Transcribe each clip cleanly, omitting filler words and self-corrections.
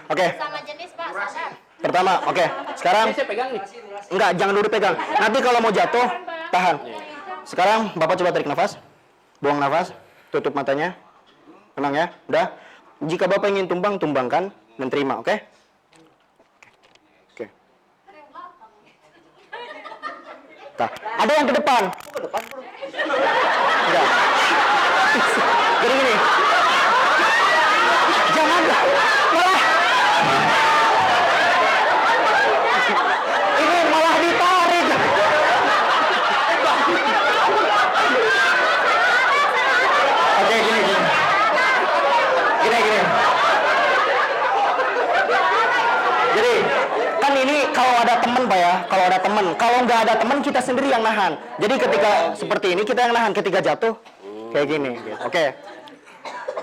Oke. Sama jenis Pak, sadar. Pertama, oke. Sekarang Saya pegang nih. enggak, jangan dulu pegang. Nanti kalau mau jatuh, tahan. Sekarang Bapak coba tarik nafas. Buang nafas, tutup matanya. Tenang ya, udah. Jika Bapak ingin tumbang, tumbangkan dan terima, oke? Oke. Nah, ada yang ke depan. Enggak. Jadi gini. Jangan malah. Ini malah ditarik. Oke, gini. Jadi, kan ini kalau ada teman Pak ya, kalau ada teman. Kalau nggak ada teman, kita sendiri yang nahan. Jadi ketika seperti ini, kita yang nahan. Ketika jatuh, kayak gini. Oke.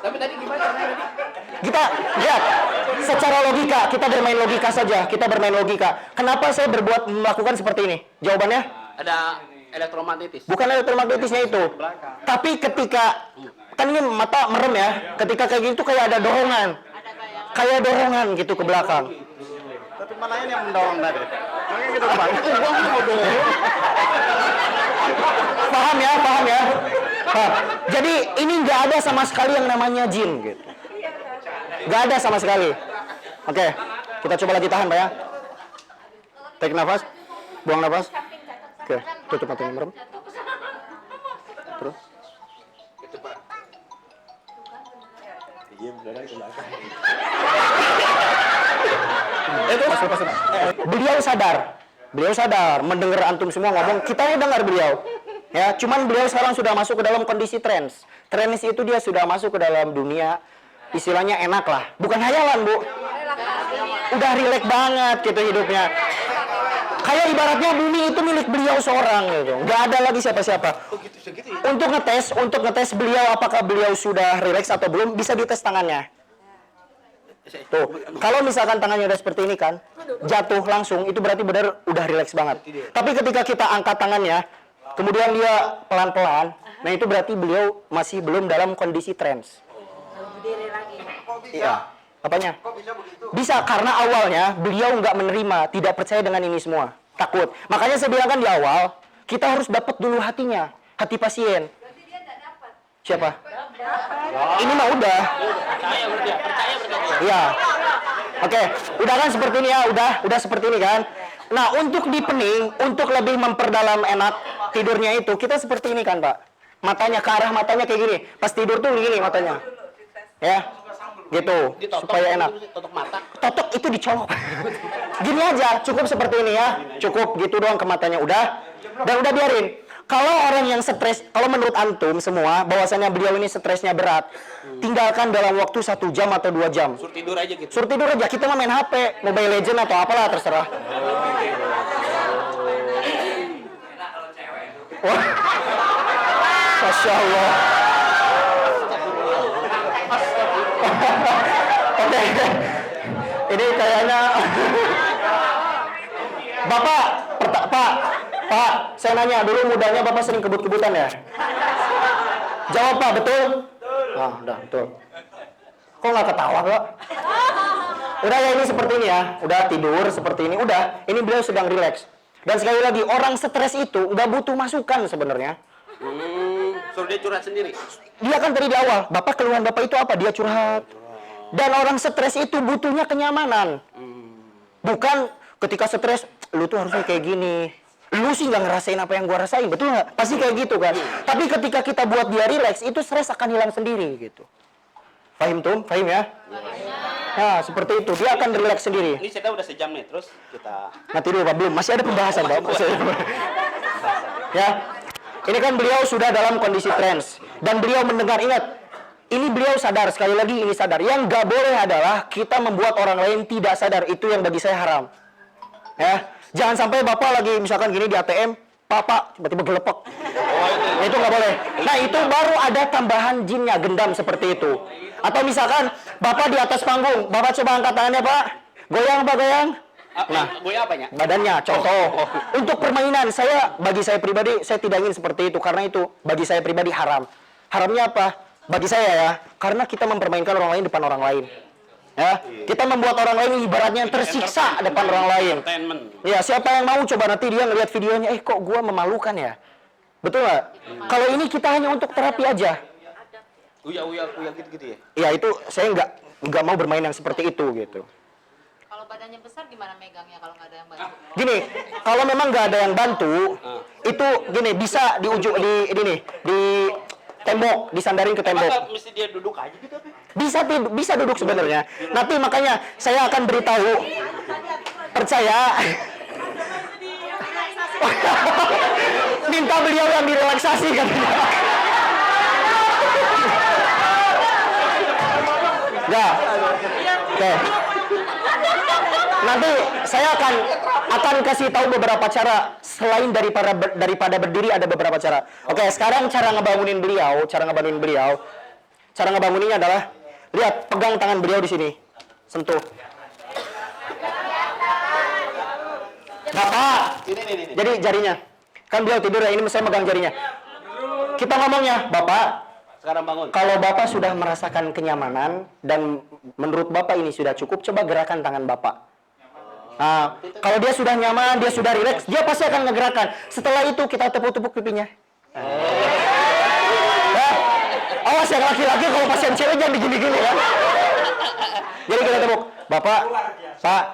Tapi tadi gimana caranya tadi? Kita lihat secara logika, kita bermain logika saja. Kita bermain logika. Kenapa saya melakukan seperti ini? Jawabannya? Ada elektromagnetis. Bukan elektromagnetisnya itu. Tapi ketika kan ini mata merem ya. Ketika kayak gitu kayak ada dorongan. Kayak dorongan gitu ke belakang. Tapi mana ini yang mendorong tadi? Makanya gitu Pak. Paham ya? Nah, jadi ini nggak ada sama sekali yang namanya jin gitu. Nggak ada sama sekali. Oke, kita coba lagi tahan Pak ya. Tarik nafas, buang nafas. Oke, tutup matanya merem. Terus. Beliau sadar mendengar antum semua ngomong, kita ini dengar beliau. Ya, cuman beliau sekarang sudah masuk ke dalam kondisi trance. Trance itu dia sudah masuk ke dalam dunia, istilahnya enak lah. Bukan hayalan, Bu. Udah rileks banget gitu hidupnya. Kayak ibaratnya bumi itu milik beliau seorang gitu. Nggak ada lagi siapa-siapa. Untuk ngetes beliau apakah beliau sudah rileks atau belum, bisa dites tangannya. Tuh, kalau misalkan tangannya udah seperti ini kan, jatuh langsung, itu berarti benar udah rileks banget. Tapi ketika kita angkat tangannya, kemudian dia pelan-pelan, nah itu berarti beliau masih belum dalam kondisi trance. Berdiri lagi. Iya. Apanya? Bisa, karena awalnya beliau nggak menerima, tidak percaya dengan ini semua. Takut. Makanya saya bilang kan di awal, kita harus dapat dulu hatinya, hati pasien. Berarti dia nggak dapat. Siapa? Ini mah udah. Percaya berarti. Iya. Oke, udah kan seperti ini ya, udah seperti ini kan. Nah, untuk di pening, untuk lebih memperdalam enak tidurnya itu, kita seperti ini kan, Pak. Matanya ke arah matanya kayak gini. Pas tidur tuh gini matanya. Ya. Gitu, supaya enak. Totok mata. Totok itu dicolok. Gini aja, cukup seperti ini ya. Cukup gitu doang ke matanya, udah. Dan udah biarin. Kalau orang yang stres, kalau menurut antum semua, bahwasannya beliau ini stresnya berat, tinggalkan dalam waktu 1 jam atau 2 jam. Suruh tidur aja gitu. Suruh tidur aja, kita mah main HP, Mobile Legend atau apalah terserah. Wah. Masya Allah. Oke, ini kayaknya Pak, saya nanya dulu, mudanya Bapak sering kebut-kebutan ya? Jawab Pak, betul? Ah, udah, betul. Kok nggak ketawa, Pak? Udah ya, ini seperti ini ya, udah tidur seperti ini, udah. Ini beliau sedang rileks. Dan sekali lagi, orang stres itu nggak butuh masukan sebenarnya. Suruh dia curhat sendiri. Dia kan tadi di awal, Bapak keluhan Bapak itu apa? Dia curhat. Dan orang stres itu butuhnya kenyamanan. Bukan ketika stres, lu tuh harusnya kayak gini. Lu sih nggak ngerasain apa yang gua rasain, betul nggak? Pasti kayak gitu kan. Tapi ketika kita buat dia rileks, itu stres akan hilang sendiri gitu. Fahim tuh? Fahim ya? Nah, seperti itu. Dia akan rileks sendiri. Ini saya udah sejam nih, terus kita... Nanti dulu Pak, belum. Masih ada pembahasan Pak. Ya. Ini kan beliau sudah dalam kondisi trance. Dan beliau mendengar, ingat. Ini beliau sadar, sekali lagi ini sadar. Yang nggak boleh adalah kita membuat orang lain tidak sadar. Itu yang bagi saya haram. Ya. Jangan sampai Bapak lagi misalkan gini di ATM, Pak, tiba-tiba gelepek. Nah, itu nggak boleh. Nah, itu baru ada tambahan jinnya, gendam seperti itu. Atau misalkan Bapak di atas panggung, Bapak coba angkat tangannya, Pak. Goyang, Pak, goyang. Nah, goyang apanya? Badannya, contoh. Untuk permainan, bagi saya pribadi, saya tidak ingin seperti itu. Karena itu, bagi saya pribadi haram. Haramnya apa? Bagi saya ya, karena kita mempermainkan orang lain depan orang lain. Ya, kita membuat orang lain ibaratnya tersiksa depan orang lain. Entertainment. Ya, siapa yang mau coba nanti dia ngeliat videonya, kok gua memalukan ya? Betul nggak? Kalau ini kita hanya untuk terapi aja. Uya gitu ya. Ya itu saya nggak mau bermain yang seperti itu gitu. Kalau badannya besar gimana megangnya kalau nggak ada yang bantu? Gini, kalau memang nggak ada yang bantu, itu gini bisa di ujung di tembok, disandarin ke tembok. Apa mesti dia duduk aja gitu apa? Bisa duduk sebenarnya. Nanti makanya saya akan beritahu. Percaya. Minta beliau yang direlaksasi katanya. Ya. Oke. Nanti saya akan kasih tahu beberapa cara selain daripada berdiri ada beberapa cara. Oke, sekarang cara ngebangunin beliau. Cara ngebanguninnya adalah lihat, pegang tangan beliau di sini. Sentuh. Bapak. Ini. Jadi jarinya. Kan beliau tidur ya, ini saya megang jarinya. Kita ngomongnya, Bapak. Sekarang bangun. Kalau Bapak sudah merasakan kenyamanan dan menurut Bapak ini sudah cukup, coba gerakan tangan Bapak. Nah, kalau dia sudah nyaman, dia sudah rileks, dia pasti akan ngegerakkan. Setelah itu kita tepuk-tepuk pipinya. Awas yang laki-laki kalau pasien cewek jangan digini-gini ya. Jadi kita tepuk, Bapak,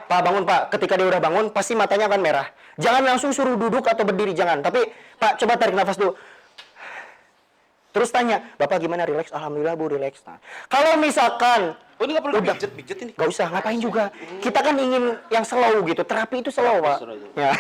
Pak bangun Pak. Ketika dia udah bangun, pasti matanya akan merah. Jangan langsung suruh duduk atau berdiri, jangan. Tapi Pak, coba tarik nafas dulu. Terus tanya, Bapak gimana, rileks? Alhamdulillah Bu, rileks. Nah, kalau misalkan Oh, ini nggak perlu pijet ini. gak usah, ngapain juga. Kita kan ingin yang slow gitu. Terapi itu slow, Pak. Ya.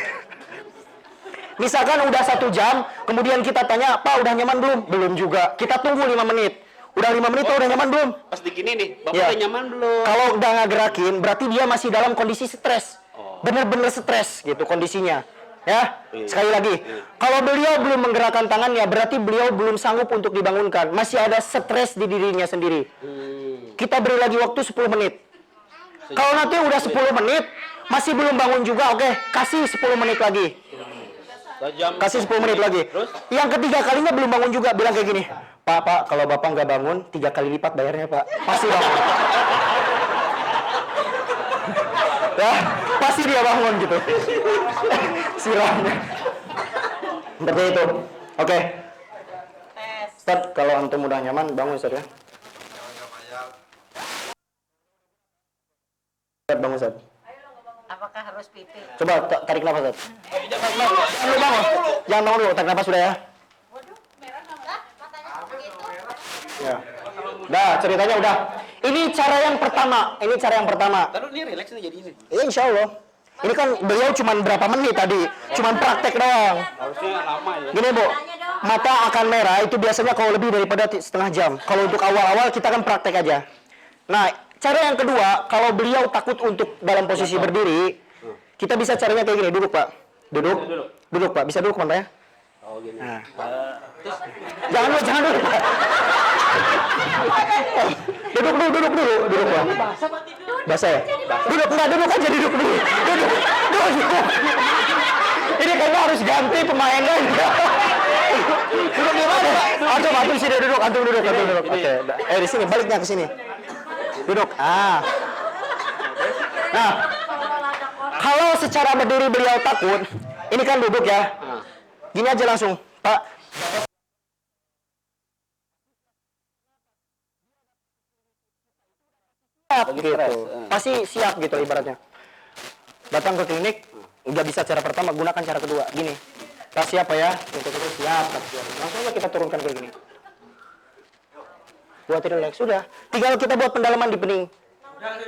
Misalkan udah 1 jam, kemudian kita tanya, Pak udah nyaman belum? Belum juga. Kita tunggu 5 menit. Udah 5 menit, Pak udah nyaman belum? Pas di gini nih, Bapak Ya. udah nyaman belum? Kalau udah nggak gerakin, berarti dia masih dalam kondisi stres. Bener-bener stres gitu kondisinya. Ya, sekali lagi. Kalau beliau belum menggerakkan tangannya, berarti beliau belum sanggup untuk dibangunkan. Masih ada stres di dirinya sendiri. Kita beri lagi waktu 10 menit. Kalau nanti udah 10 menit, masih belum bangun juga, oke, kasih 10 menit lagi. Kasih 10 menit lagi. Terus? Yang ketiga kalinya belum bangun juga, bilang kayak gini, Pak, kalau Bapak nggak bangun, 3 kali lipat bayarnya, Pak. Pasti bangun. Ya, pasti dia bangun gitu. Siramnya. Seperti itu. Oke. Ustaz, kalau antum udah nyaman, bangun Ustaz ya. Ustaz, bangun Ustaz. Apakah harus pipi? Coba tarik nafas Ustaz. Jangan bangun. Jangan bangun dulu, tarik nafas sudah ya. Waduh, merah nggak? Matanya begitu. Ya. Dah, ceritanya udah. Ini cara yang pertama. Taruh ini relax nih jadi ini. Ya, insya Allah. Ini kan beliau cuma berapa menit tadi. Cuma praktek doang. Harusnya lama ya. Gini Bu, mata akan merah itu biasanya kalau lebih daripada setengah jam. Kalau untuk awal-awal kita kan praktek aja. Nah, cara yang kedua, kalau beliau takut untuk dalam posisi berdiri, kita bisa caranya kayak gini. Duduk Pak. Duduk Pak. Bisa duduk Pak ya? Oh gini. Nah. Terus Jangan duduk Pak. Duduk dulu Pak. Basah ya? Duduk aja duduk dulu. Duduk. Ini kayaknya harus ganti pemain kan? Duduk di mana Pak? Antum sini duduk. Oke. Di sini, baliknya ke sini. Duduk. Nah, kalau secara berdiri beliau takut, ini kan duduk ya. Gini aja langsung, Pak. Siap gitu. Pasti siap gitu ibaratnya. Datang ke klinik, nggak bisa cara pertama, gunakan cara kedua. Gini, Pak siapa ya? Untuk itu siap. Langsung aja kita turunkan kayak gini. Buat relax sudah. Tinggal kita buat pendalaman di pening.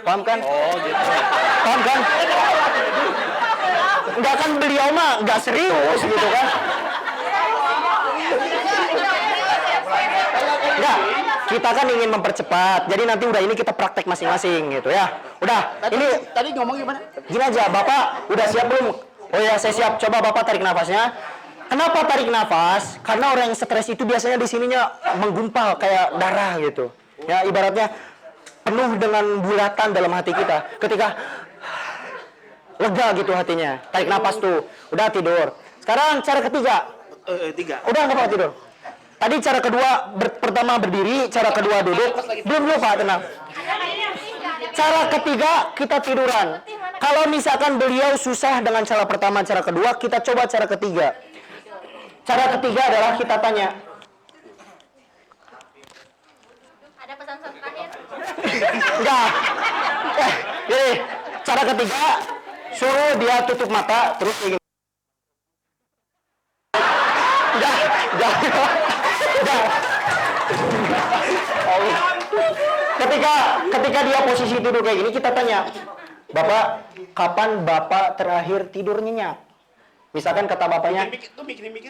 Paham kan? Oh gitu. Paham kan? Enggak kan beliau mah nggak serius gitu kan? Enggak. Kita kan ingin mempercepat. Jadi nanti udah ini kita praktek masing-masing gitu ya. Udah. Tadi ngomong gimana? Gini aja, Bapak udah siap belum? Oh ya, saya siap. Coba Bapak tarik nafasnya. Kenapa tarik nafas? Karena orang yang stres itu biasanya di sininya menggumpal kayak darah gitu. Ya, ibaratnya penuh dengan bulatan dalam hati kita. Ketika lega gitu hatinya. Tarik nafas tuh. Udah tidur. Sekarang cara ketiga. Udah nggak apa tidur. Tadi cara kedua pertama berdiri, cara kedua duduk. Belum Pak, tenang. Cara ketiga, kita tiduran. Kalau misalkan beliau susah dengan cara pertama, cara kedua, kita coba cara ketiga. Cara ketiga adalah kita tanya, Ada pesan-pesan terakhir? enggak. Jadi, cara ketiga, suruh dia tutup mata, terus ingin. Enggak. Ketika dia posisi tidur kayak gini, kita tanya, Bapak, kapan Bapak terakhir tidur nyenyak? Misalkan kata bapaknya, Mikir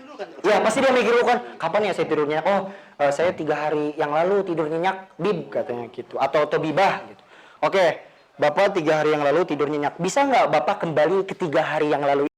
dulu kan. ya pasti dia mikir dulu kan, kapan ya saya tidur nyenyak? Oh, saya 3 hari yang lalu tidur nyenyak, bib katanya gitu, atau bibah gitu. Oke, Bapak 3 hari yang lalu tidur nyenyak. Bisa nggak Bapak kembali ke 3 hari yang lalu